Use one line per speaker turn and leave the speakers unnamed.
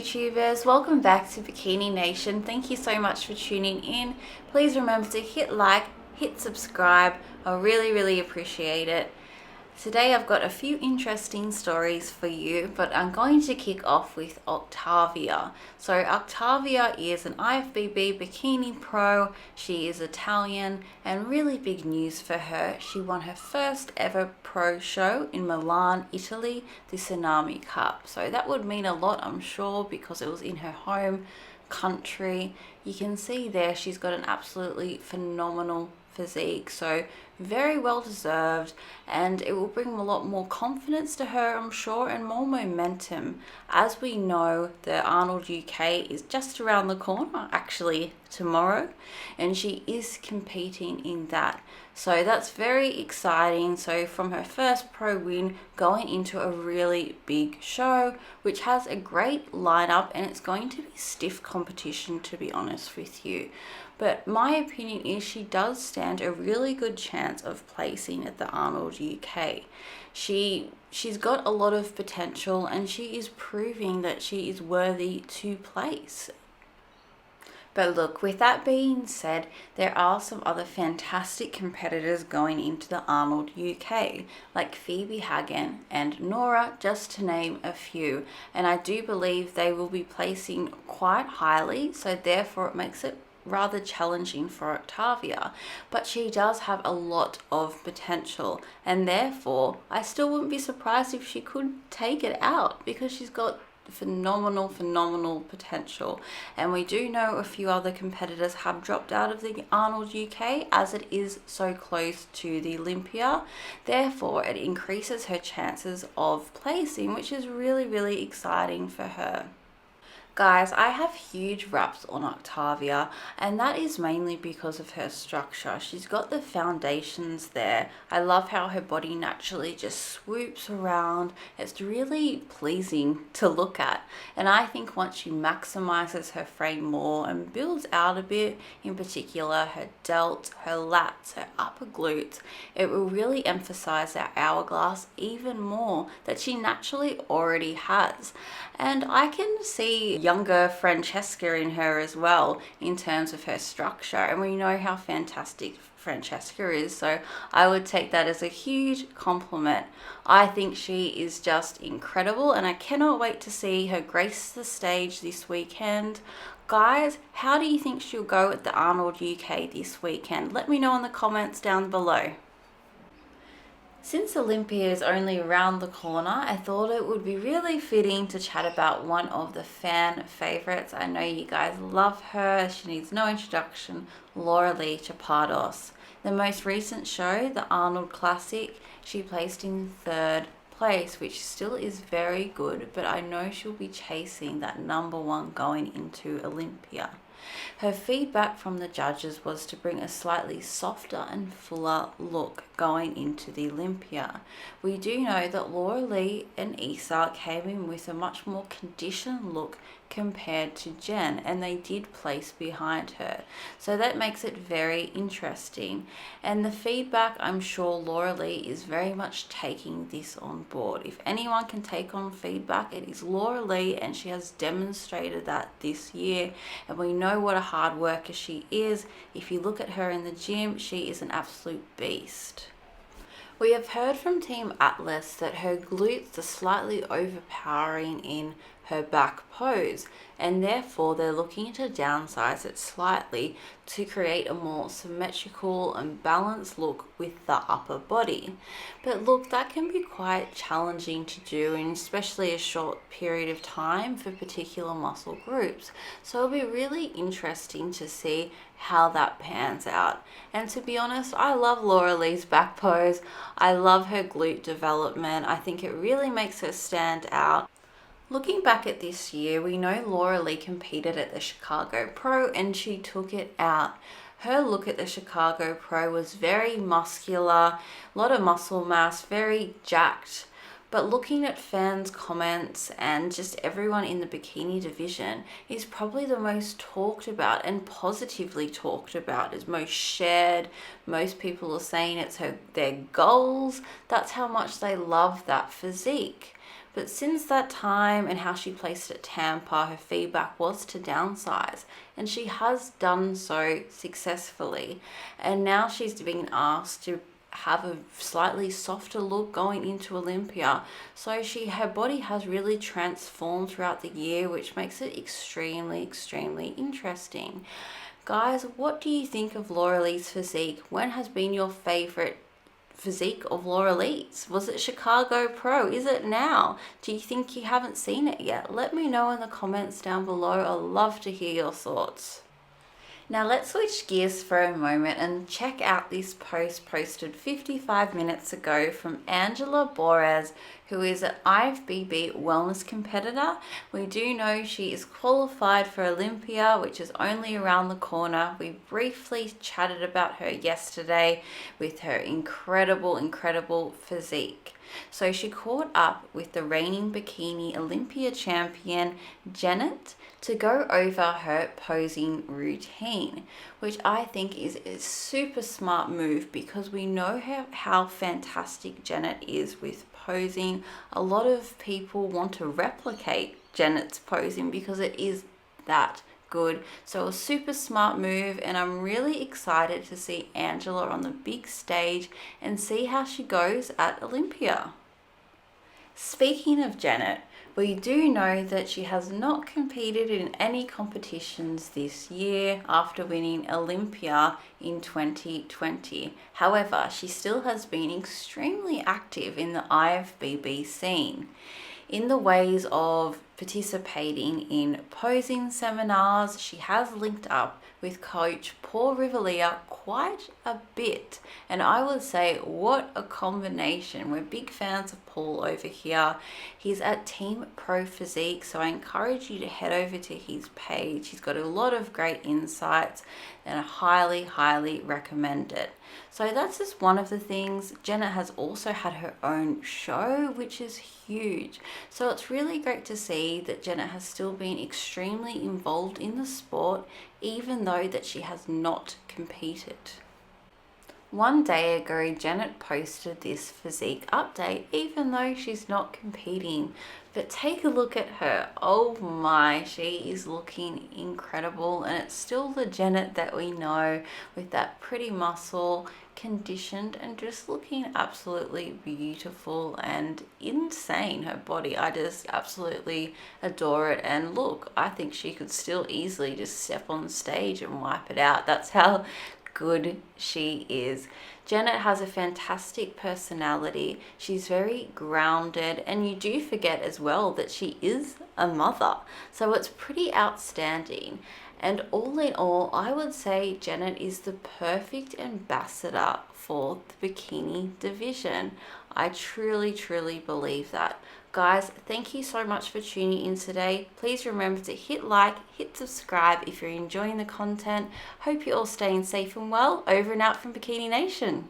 YouTubers, welcome back to Bikini Nation. Thank you so much for tuning in. Please remember to hit like, hit subscribe. I really appreciate it. Today I've got a few interesting stories for you, but I'm going to kick off with Ottavia. So Ottavia is an IFBB Bikini Pro. She is Italian, and really big news for her. She won her first ever pro show in Milan, Italy, the Tsunami Cup. So that would mean a lot, I'm sure, because it was in her home country. You can see there she's got an absolutely phenomenal physique, so very well deserved, and it will bring a lot more confidence to her, I'm sure, and more momentum. As we know, the Arnold UK is just around the corner, actually tomorrow, and she is competing in that, so that's very exciting. So from her first pro win, going into a really big show which has a great lineup, and it's going to be stiff competition, to be honest with you. But my opinion is she does stand a really good chance of placing at the Arnold UK. She's got a lot of potential, and she is proving that she is worthy to place. But look, with that being said, there are some other fantastic competitors going into the Arnold UK, like Phoebe Hagen and Nora, just to name a few. And I do believe they will be placing quite highly, so therefore it makes it rather challenging for Ottavia, but she does have a lot of potential, and therefore I still wouldn't be surprised if she could take it out, because she's got phenomenal potential. And we do know a few other competitors have dropped out of the Arnold UK, as it is so close to the Olympia. Therefore it increases her chances of placing, which is really exciting for her. Guys, I have huge raps on Ottavia, and that is mainly because of her structure. She's got the foundations there. I love how her body naturally just swoops around. It's really pleasing to look at, and I think once she maximizes her frame more and builds out a bit, in particular her delts, her lats, her upper glutes, it will really emphasize that hourglass even more that she naturally already has. And I can see younger Francesca in her as well, in terms of her structure, and we know how fantastic Francesca is, so I would take that as a huge compliment. I think she is just incredible, and I cannot wait to see her grace the stage this weekend. Guys, how do you think she'll go at the Arnold UK this weekend? Let me know in the comments down below. Since Olympia is only around the corner, I thought it would be really fitting to chat about one of the fan favorites. I know you guys love her. She needs no introduction. Lauralie Chapados. The most recent show, the Arnold Classic, she placed in third place, which still is very good, but I know she'll be chasing that number one going into Olympia. Her feedback from the judges was to bring a slightly softer and fuller look going into the Olympia. We do know that Lauralie and Isa came in with a much more conditioned look compared to Jen, and they did place behind her, so that makes it very interesting. And the feedback, I'm sure Lauralie is very much taking this on board. If anyone can take on feedback, it is Lauralie, and she has demonstrated that this year, and we know what a hard worker she is. If you look at her in the gym, she is an absolute beast. We have heard from Team Atlas that her glutes are slightly overpowering in her back pose, and therefore they're looking to downsize it slightly to create a more symmetrical and balanced look with the upper body. But look, that can be quite challenging to do, in especially a short period of time for particular muscle groups. So it'll be really interesting to see how that pans out. And to be honest, I love Lauralie's back pose. I love her glute development. I think it really makes her stand out. Looking back at this year, we know Lauralie competed at the Chicago Pro and she took it out. Her look at the Chicago Pro was very muscular, a lot of muscle mass, very jacked. But looking at fans' comments and just everyone in the bikini division, is probably the most talked about and positively talked about, is most shared. Most people are saying it's their goals. That's how much they love that physique. But since that time and how she placed at Tampa, her feedback was to downsize, and she has done so successfully. And now she's being asked to have a slightly softer look going into Olympia. So her body has really transformed throughout the year, which makes it extremely, extremely interesting. Guys, what do you think of Lauralie's physique? When has been your favorite physique of Lauralie's? Was it Chicago Pro? Is it now? Do you think you haven't seen it yet? Let me know in the comments down below. I'd love to hear your thoughts. Now let's switch gears for a moment and check out this post posted 55 minutes ago from Angela Borres, who is an IFBB wellness competitor. We do know she is qualified for Olympia, which is only around the corner. We briefly chatted about her yesterday with her incredible physique. So she caught up with the reigning Bikini Olympia champion, Janet, to go over her posing routine, which I think is a super smart move because we know how fantastic Janet is with posing. A lot of people want to replicate Janet's posing because it is that good. So a super smart move, and I'm really excited to see Angela on the big stage and see how she goes at Olympia. Speaking of Janet, we do know that she has not competed in any competitions this year after winning Olympia in 2020. However, she still has been extremely active in the IFBB scene in the ways of participating in posing seminars. She has linked up with coach Paul Rivalier quite a bit, and I would say what a combination. We're big fans of Paul over here. He's at Team Pro Physique, so I encourage you to head over to his page. He's got a lot of great insights and I highly recommend it. So that's just one of the things. Janet has also had her own show, which is huge. So it's really great to see that Janet has still been extremely involved in the sport, even though that she has not competed. One day ago, Janet posted this physique update, even though she's not competing. But take a look at her. Oh my, she is looking incredible, and it's still the Janet that we know, with that pretty muscle, conditioned, and just looking absolutely beautiful and insane. Her body, I just absolutely adore it. And look, I think she could still easily just step on stage and wipe it out. That's how good she is. Janet has a fantastic personality. She's very grounded, and you do forget as well that she is a mother. So it's pretty outstanding. And all in all, I would say Janet is the perfect ambassador for the bikini division. I truly believe that. Guys, thank you so much for tuning in today. Please remember to hit like, hit subscribe if you're enjoying the content. Hope you're all staying safe and well. Over and out from Bikini Nation.